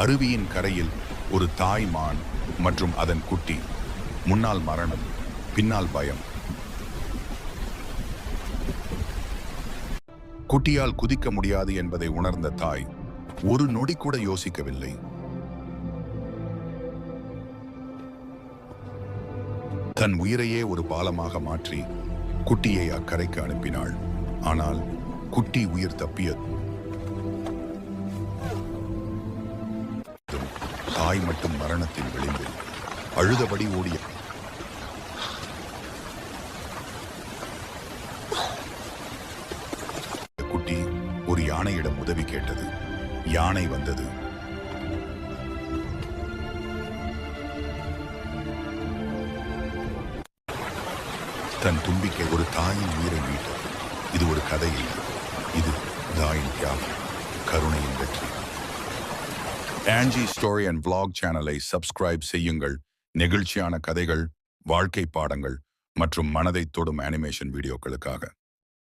அருவியின் கரையில் ஒரு தாய் மான் மற்றும் அதன் குட்டி. முன்னால் மரணம், பின்னால் பயம். குட்டியால் குதிக்க முடியாது என்பதை உணர்ந்த தாய் ஒரு நொடி கூட யோசிக்கவில்லை. தன் உயிரையே ஒரு பாலமாக மாற்றி குட்டியை அக்கரைக்கு அனுப்பினாள். ஆனால் குட்டி உயிர் தப்பியது. தாய் மட்டும் மரணத்தின் விளிம்பில் அழுதபடி ஓடிய. குட்டி ஒரு யானையிடம் உதவி கேட்டது. யானை வந்தது. தன் தும்பிக்கை ஒரு தாயின் உயிரை மீட்டது. இது ஒரு கதை இல்லை, இது தாயின் தியாகம், கருணையின் வெற்றி. ஆன்ஜி ஸ்டோரி அண்ட் vlog சேனலை சப்ஸ்கிரைப் செய்யுங்கள். நெகிழ்ச்சியான கதைகள், வாழ்க்கை பாடங்கள் மற்றும் மனதை தொடும் அனிமேஷன் வீடியோக்களுக்காக.